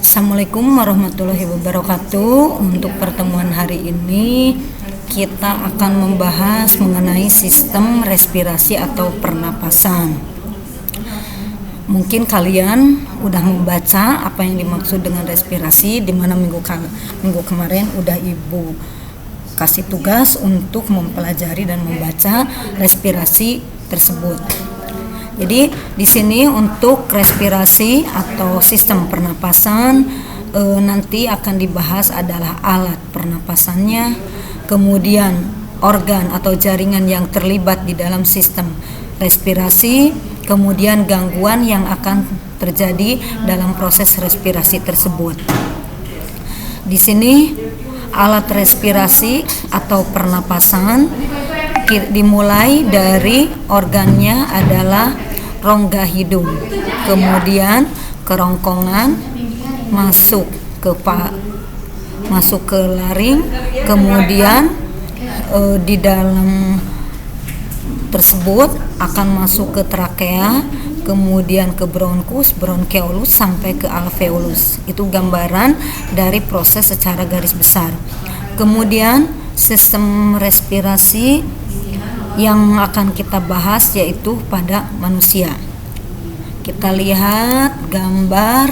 Assalamualaikum warahmatullahi wabarakatuh. Untuk pertemuan hari ini kita akan membahas mengenai sistem respirasi atau pernapasan. Mungkin kalian udah membaca apa yang dimaksud dengan respirasi, di mana minggu kemarin udah Ibu kasih tugas untuk mempelajari dan membaca respirasi tersebut. Jadi di sini untuk respirasi atau sistem pernapasan nanti akan dibahas adalah alat pernapasannya, kemudian organ atau jaringan yang terlibat di dalam sistem respirasi, kemudian gangguan yang akan terjadi dalam proses respirasi tersebut. Di sini alat respirasi atau pernapasan dimulai dari organnya adalah rongga hidung, kemudian kerongkongan, masuk ke laring, kemudian di dalam tersebut akan masuk ke trakea, kemudian ke bronkeolus sampai ke alveolus. Itu gambaran dari proses secara garis besar. Kemudian sistem respirasi yang akan kita bahas yaitu pada manusia. Kita lihat gambar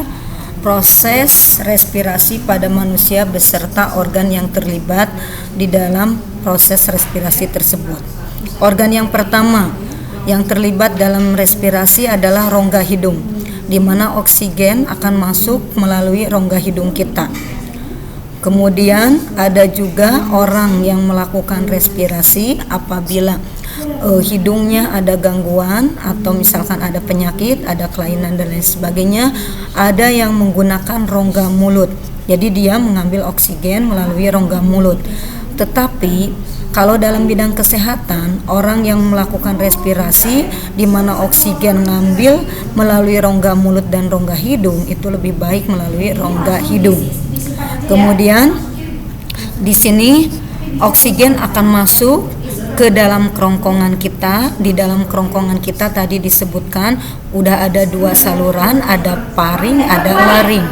proses respirasi pada manusia beserta organ yang terlibat di dalam proses respirasi tersebut. Organ yang pertama yang terlibat dalam respirasi adalah rongga hidung, di mana oksigen akan masuk melalui rongga hidung kita. Kemudian ada juga orang yang melakukan respirasi apabila hidungnya ada gangguan atau misalkan ada penyakit, ada kelainan dan lain sebagainya. Ada yang menggunakan rongga mulut. Jadi dia mengambil oksigen melalui rongga mulut. Tetapi kalau dalam bidang kesehatan, orang yang melakukan respirasi di mana oksigen ngambil melalui rongga mulut dan rongga hidung, itu lebih baik melalui rongga hidung. Kemudian di sini oksigen akan masuk ke dalam kerongkongan kita. Di dalam kerongkongan kita tadi disebutkan udah ada dua saluran, ada paring, ada laring.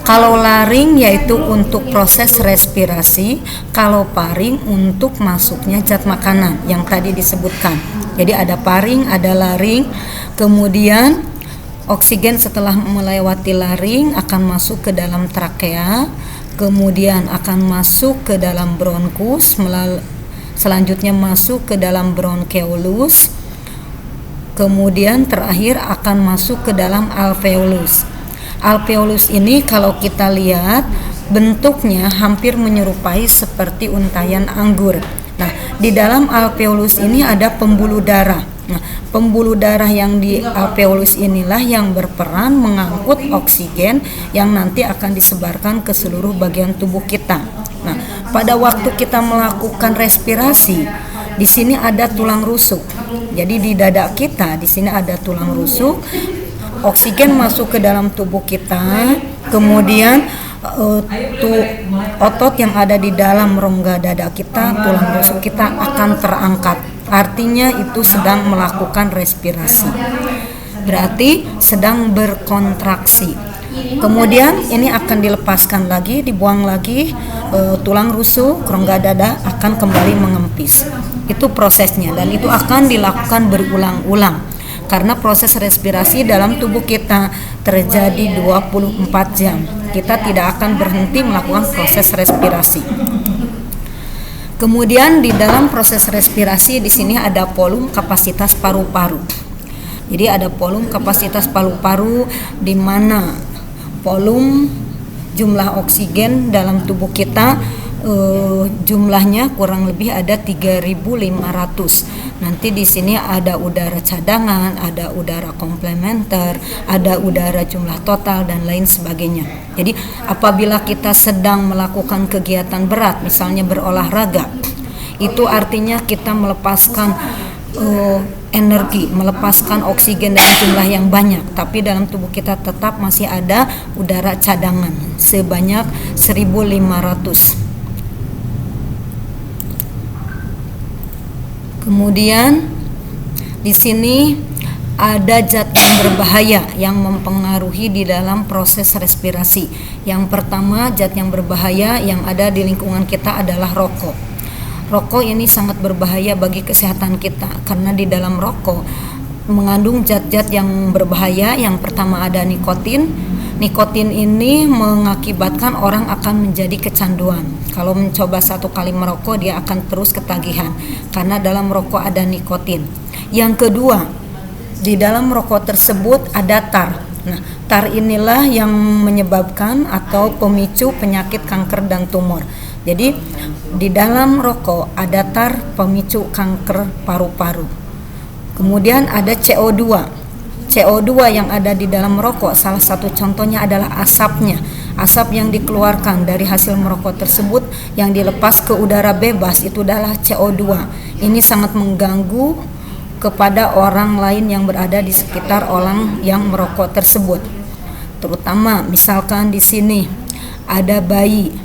Kalau laring yaitu untuk proses respirasi, kalau paring untuk masuknya zat makanan yang tadi disebutkan. Jadi ada paring, ada laring, kemudian oksigen setelah melewati laring akan masuk ke dalam trakea, kemudian akan masuk ke dalam bronkus, selanjutnya masuk ke dalam bronkeolus, kemudian terakhir akan masuk ke dalam alveolus. Alveolus ini kalau kita lihat bentuknya hampir menyerupai seperti untayan anggur. Nah, di dalam alveolus ini ada pembuluh darah. Nah, pembuluh darah yang di alveolus inilah yang berperan mengangkut oksigen yang nanti akan disebarkan ke seluruh bagian tubuh kita. Nah, pada waktu kita melakukan respirasi, di sini ada tulang rusuk. Jadi di dada kita di sini ada tulang rusuk. Oksigen masuk ke dalam tubuh kita, kemudian otot yang ada di dalam rongga dada kita, tulang rusuk kita akan terangkat. Artinya itu sedang melakukan respirasi. Berarti sedang berkontraksi. Kemudian ini akan dilepaskan lagi, dibuang lagi, tulang rusuk, rongga dada akan kembali mengempis. Itu prosesnya dan itu akan dilakukan berulang-ulang. Karena proses respirasi dalam tubuh kita terjadi 24 jam. Kita tidak akan berhenti melakukan proses respirasi. Kemudian di dalam proses respirasi di sini ada volume kapasitas paru-paru. Jadi ada volume kapasitas paru-paru di mana volume jumlah oksigen dalam tubuh kita jumlahnya kurang lebih ada 3.500. Nanti di sini ada udara cadangan, ada udara komplementer, ada udara jumlah total dan lain sebagainya. Jadi apabila kita sedang melakukan kegiatan berat, misalnya berolahraga, itu artinya kita melepaskan energi, melepaskan oksigen dalam jumlah yang banyak, tapi dalam tubuh kita tetap masih ada udara cadangan sebanyak 1.500. Kemudian di sini ada zat yang berbahaya yang mempengaruhi di dalam proses respirasi. Yang pertama, zat yang berbahaya yang ada di lingkungan kita adalah rokok. Rokok ini sangat berbahaya bagi kesehatan kita karena di dalam rokok mengandung zat-zat yang berbahaya. Yang pertama ada nikotin. Nikotin ini mengakibatkan orang akan menjadi kecanduan. Kalau mencoba satu kali merokok, dia akan terus ketagihan karena dalam rokok ada nikotin. Yang kedua, di dalam rokok tersebut ada tar. Nah, tar inilah yang menyebabkan atau pemicu penyakit kanker dan tumor. Jadi di dalam rokok ada tar pemicu kanker paru-paru. Kemudian ada CO2. CO2 yang ada di dalam rokok, salah satu contohnya adalah asapnya. Asap yang dikeluarkan dari hasil merokok tersebut yang dilepas ke udara bebas itu adalah CO2. Ini sangat mengganggu kepada orang lain yang berada di sekitar orang yang merokok tersebut. Terutama misalkan di sini ada bayi,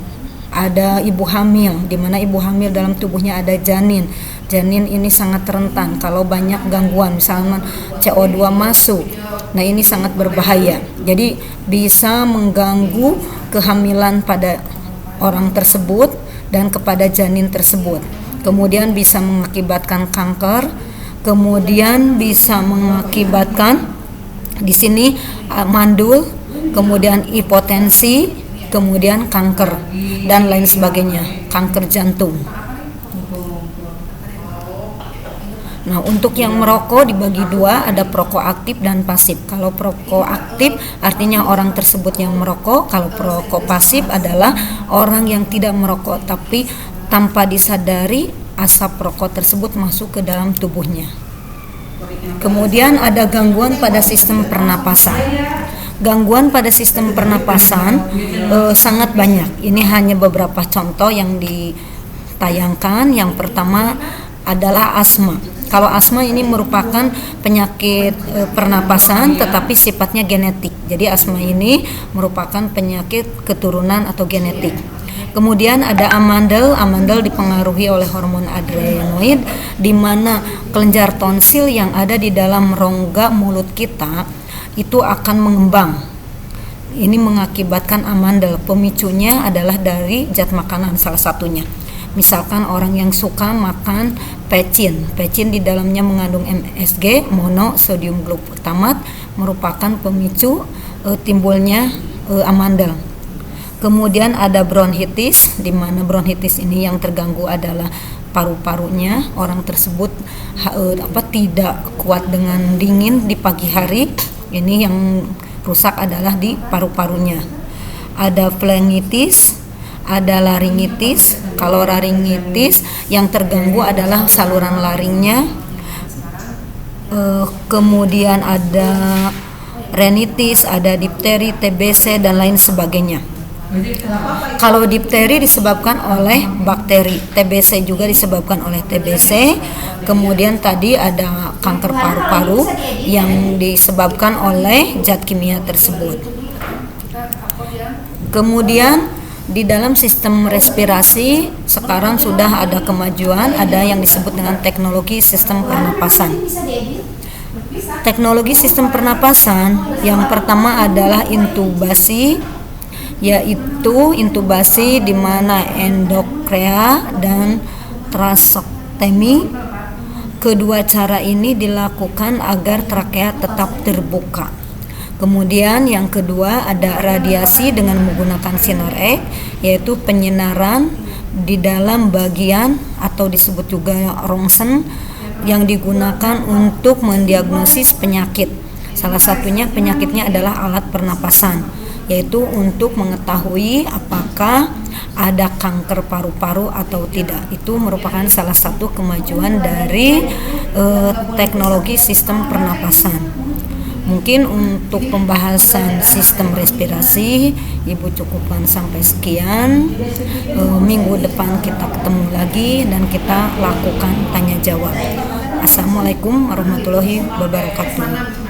ada ibu hamil, di mana ibu hamil dalam tubuhnya ada janin. Janin ini sangat rentan kalau banyak gangguan, misalnya CO2 masuk. Nah, ini sangat berbahaya. Jadi bisa mengganggu kehamilan pada orang tersebut dan kepada janin tersebut. Kemudian bisa mengakibatkan kanker, kemudian bisa mengakibatkan di sini mandul, kemudian hipotensi, kemudian kanker dan lain sebagainya, kanker jantung. Nah, untuk yang merokok dibagi dua, ada perokok aktif dan pasif. Kalau perokok aktif artinya orang tersebut yang merokok, kalau perokok pasif adalah orang yang tidak merokok tapi tanpa disadari asap rokok tersebut masuk ke dalam tubuhnya. Kemudian ada gangguan pada sistem pernapasan. Gangguan pada sistem pernapasan sangat banyak. Ini hanya beberapa contoh yang ditayangkan. Yang pertama adalah asma. Kalau asma ini merupakan penyakit pernapasan tetapi sifatnya genetik. Jadi asma ini merupakan penyakit keturunan atau genetik. Kemudian ada amandel. Amandel dipengaruhi oleh hormon adrenoid, di mana kelenjar tonsil yang ada di dalam rongga mulut kita itu akan mengembang. Ini mengakibatkan amandel. Pemicunya adalah dari zat makanan salah satunya. Misalkan orang yang suka makan pecin. Pecin di dalamnya mengandung MSG, monosodium glutamat, merupakan pemicu timbulnya amandel. Kemudian ada bronkitis, di mana bronkitis ini yang terganggu adalah paru-parunya. Orang tersebut tidak kuat dengan dingin di pagi hari. Ini yang rusak adalah di paru-parunya. Ada flengitis, ada laringitis. Kalau laringitis yang terganggu adalah saluran laringnya. Kemudian ada rinitis, ada difteri, TBC dan lain sebagainya. Kalau difteri disebabkan oleh bakteri, TBC juga disebabkan oleh TBC. Kemudian tadi ada kanker paru-paru yang disebabkan oleh zat kimia tersebut. Kemudian di dalam sistem respirasi sekarang sudah ada kemajuan, ada yang disebut dengan teknologi sistem pernapasan. Teknologi sistem pernapasan yang pertama adalah intubasi, yaitu intubasi di mana endokrea dan trasektomi. Kedua cara ini dilakukan agar trakea tetap terbuka. Kemudian yang kedua ada radiasi dengan menggunakan sinar X, yaitu penyinaran di dalam bagian atau disebut juga rongsen yang digunakan untuk mendiagnosis penyakit. Salah satunya penyakitnya adalah alat pernapasan, yaitu untuk mengetahui apakah ada kanker paru-paru atau tidak. Itu merupakan salah satu kemajuan dari teknologi sistem pernapasan. Mungkin untuk pembahasan sistem respirasi Ibu cukupkan sampai sekian. Minggu depan kita ketemu lagi dan kita lakukan tanya jawab. Assalamualaikum warahmatullahi wabarakatuh.